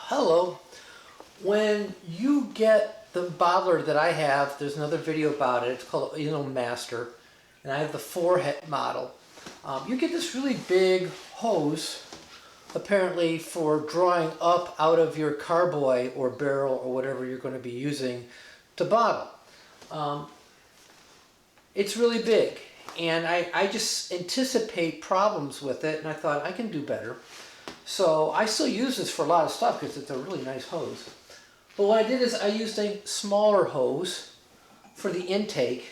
Hello. When you get the bottler that I have, there's another video about it. It's called ENOL Master, and I have the 4-head model. You get this really big hose, apparently for drawing up out of your carboy or barrel or whatever you're going to be using to bottle. It's really big, and I just anticipate problems with it, and I thought I can do better. So I still use this for a lot of stuff because it's a really nice hose. But what I did is I used a smaller hose for the intake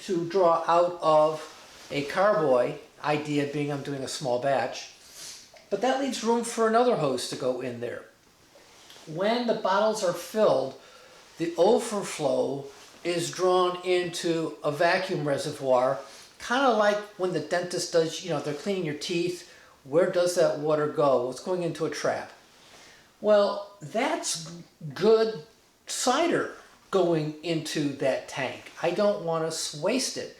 to draw out of a carboy, idea being I'm doing a small batch. But that leaves room for another hose to go in there. When the bottles are filled, the overflow is drawn into a vacuum reservoir, kind of like when the dentist does, they're cleaning your teeth. Where does that water go? Well, it's going into a trap. Well, that's good cider going into that tank. I don't want to waste it.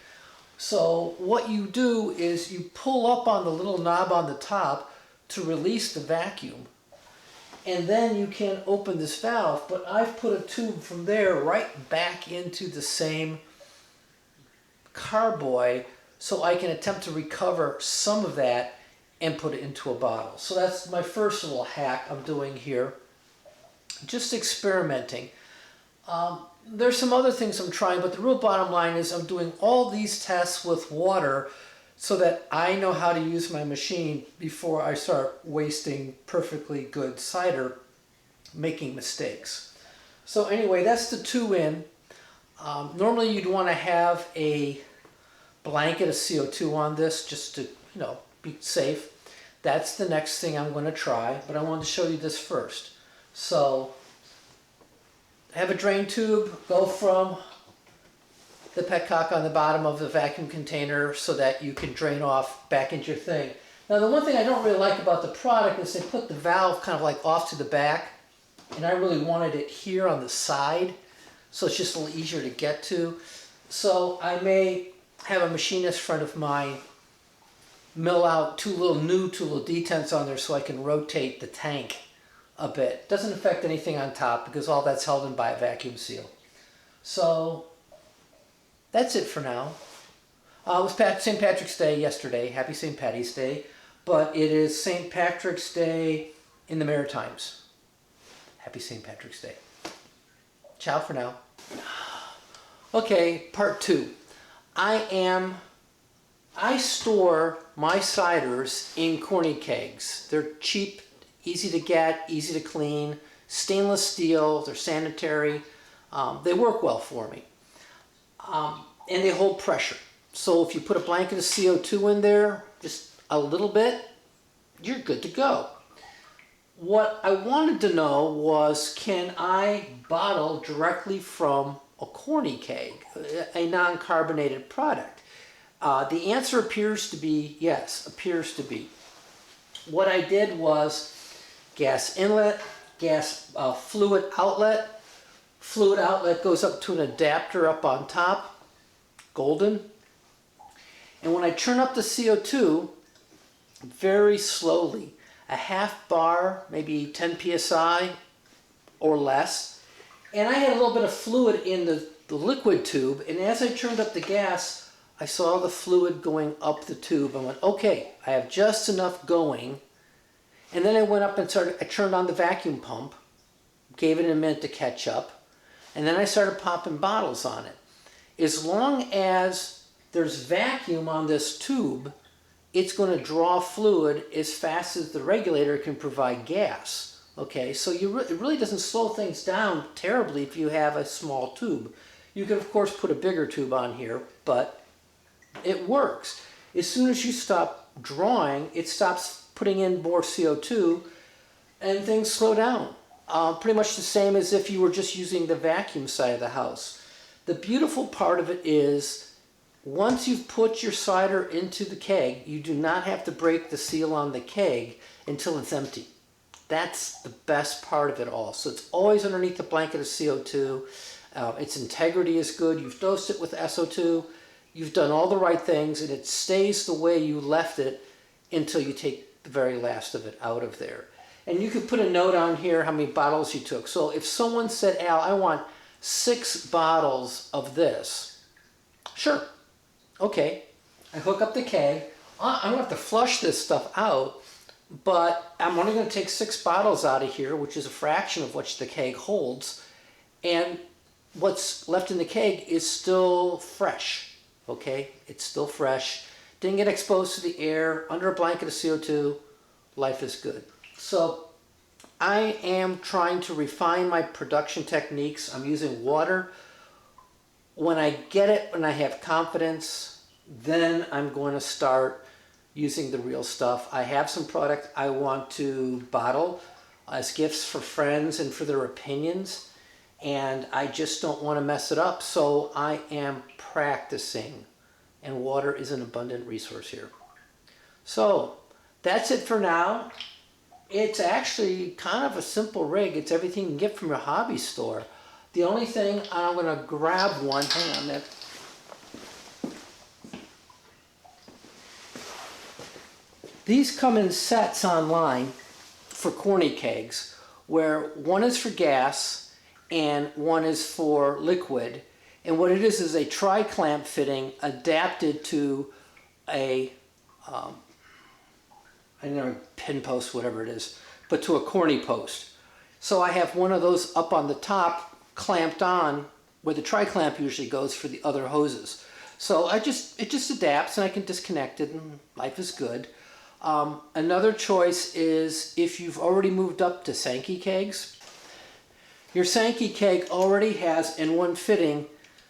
So what you do is you pull up on the little knob on the top to release the vacuum. And then you can open this valve, but I've put a tube from there right back into the same carboy so I can attempt to recover some of that and put it into a bottle. So that's my first little hack I'm doing here. Just experimenting. There's some other things I'm trying, but the real bottom line is I'm doing all these tests with water so that I know how to use my machine before I start wasting perfectly good cider, making mistakes. So anyway, that's the 2-in. Normally you'd want to have a blanket of CO2 on this just to, be safe. That's the next thing I'm going to try, but I wanted to show you this first. So have a drain tube, go from the petcock on the bottom of the vacuum container so that you can drain off back into your thing. Now the one thing I don't really like about the product is they put the valve kind of like off to the back, and I really wanted it here on the side, so it's just a little easier to get to. So I may have a machinist friend of mine mill out two little detents on there so I can rotate the tank a bit. Doesn't affect anything on top because all that's held in by a vacuum seal. So that's it for now. It was St. Patrick's Day yesterday. Happy St. Patty's Day. But it is St. Patrick's Day in the Maritimes. Happy St. Patrick's Day. Ciao for now. Okay, part 2. I store my ciders in corny kegs. They're cheap, easy to get, easy to clean, stainless steel, they're sanitary. They work well for me. And they hold pressure. So if you put a blanket of CO2 in there, just a little bit, you're good to go. What I wanted to know was, can I bottle directly from a corny keg, a non-carbonated product? The answer appears to be yes, appears to be. What I did was gas inlet, gas fluid outlet. Fluid outlet goes up to an adapter up on top, golden. And when I turn up the CO2, very slowly, a half bar, maybe 10 psi or less, and I had a little bit of fluid in the liquid tube, and as I turned up the gas, I saw the fluid going up the tube. I went, okay, I have just enough going. And then I went up and I turned on the vacuum pump, gave it a minute to catch up, and then I started popping bottles on it. As long as there's vacuum on this tube, it's going to draw fluid as fast as the regulator can provide gas. Okay, so it really doesn't slow things down terribly if you have a small tube. You can, of course, put a bigger tube on here, but it works. As soon as you stop drawing, it stops putting in more CO2 and things slow down. Pretty much the same as if you were just using the vacuum side of the house. The beautiful part of it is, once you've put your cider into the keg, you do not have to break the seal on the keg until it's empty. That's the best part of it all. So it's always underneath the blanket of CO2. Its integrity is good. You've dosed it with SO2. You've done all the right things, and it stays the way you left it until you take the very last of it out of there. And you could put a note on here how many bottles you took. So if someone said, Al, I want 6 bottles of this. Sure. Okay. I hook up the keg. I'm going to have to flush this stuff out, but I'm only going to take 6 bottles out of here, which is a fraction of what the keg holds. And what's left in the keg is still fresh. Okay? It's still fresh. Didn't get exposed to the air, under a blanket of CO2. Life is good. So I am trying to refine my production techniques. I'm using water. When I get it, when I have confidence, then I'm going to start using the real stuff. I have some product I want to bottle as gifts for friends and for their opinions, and I just don't want to mess it up, so I am practicing, and water is an abundant resource here. So that's it for now. It's actually kind of a simple rig. It's everything you can get from your hobby store. The only thing, I'm going to grab one. Hang on a minute. These come in sets online for corny kegs, where one is for gas and one is for liquid. And what it is a tri-clamp fitting adapted to a I don't know, pin post, whatever it is, but to a corny post. So I have one of those up on the top, clamped on, where the tri-clamp usually goes for the other hoses. So it just adapts, and I can disconnect it, and life is good. Another choice is if you've already moved up to Sankey kegs. Your Sankey keg already has in one fitting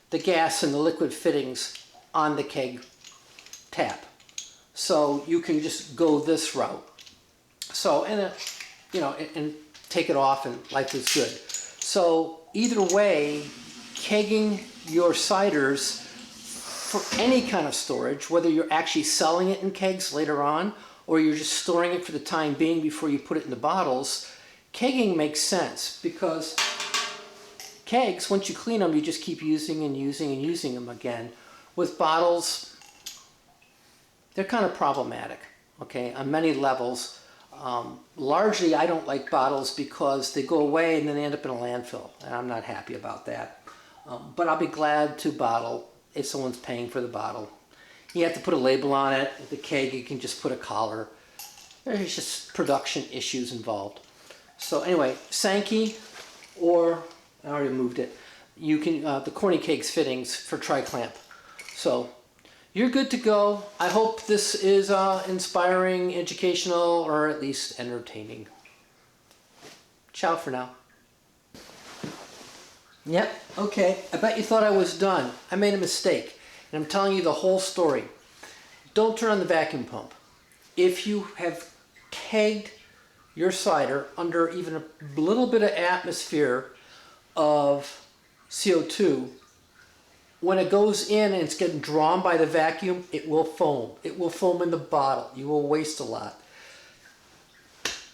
the gas and the liquid fittings on the keg tap. So you can just go this route. So, and and take it off, and life is good. So either way, kegging your ciders for any kind of storage, whether you're actually selling it in kegs later on, or you're just storing it for the time being before you put it in the bottles, kegging makes sense, because kegs, once you clean them, you just keep using and using and using them again. With bottles, they're kind of problematic, okay, on many levels. Largely, I don't like bottles because they go away and then they end up in a landfill, and I'm not happy about that. But I'll be glad to bottle if someone's paying for the bottle. You have to put a label on it. With the keg, you can just put a collar. There's just production issues involved. So anyway, Sankey, or I already moved it. You can the corny kegs fittings for tri-clamp. So you're good to go. I hope this is inspiring, educational, or at least entertaining. Ciao for now. Yep, okay. I bet you thought I was done. I made a mistake, and I'm telling you the whole story. Don't turn on the vacuum pump. If you have kegged your cider under even a little bit of atmosphere of CO2, when it goes in and it's getting drawn by the vacuum, it will foam. It will foam in the bottle. You will waste a lot.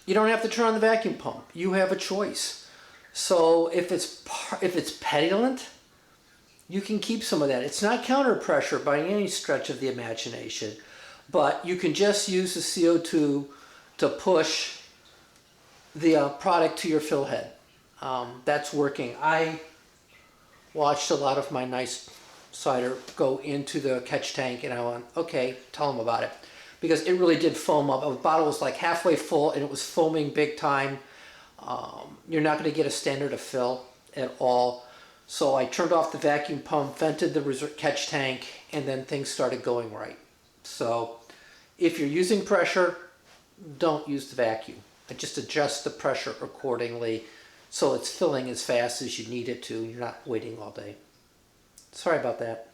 You don't have to turn on the vacuum pump. You have a choice. So if it's petulant, you can keep some of that. It's not counter pressure by any stretch of the imagination, but you can just use the CO2 to push the product to your fill head. That's working. I watched a lot of my nice cider go into the catch tank, and I went, okay, tell them about it, because it really did foam up. The bottle was like halfway full and it was foaming big time. You're not going to get a standard of fill at all. So I turned off the vacuum pump, vented the catch tank, and then things started going right. So if you're using pressure, don't use the vacuum. Just adjust the pressure accordingly so it's filling as fast as you need it to. You're not waiting all day. Sorry about that.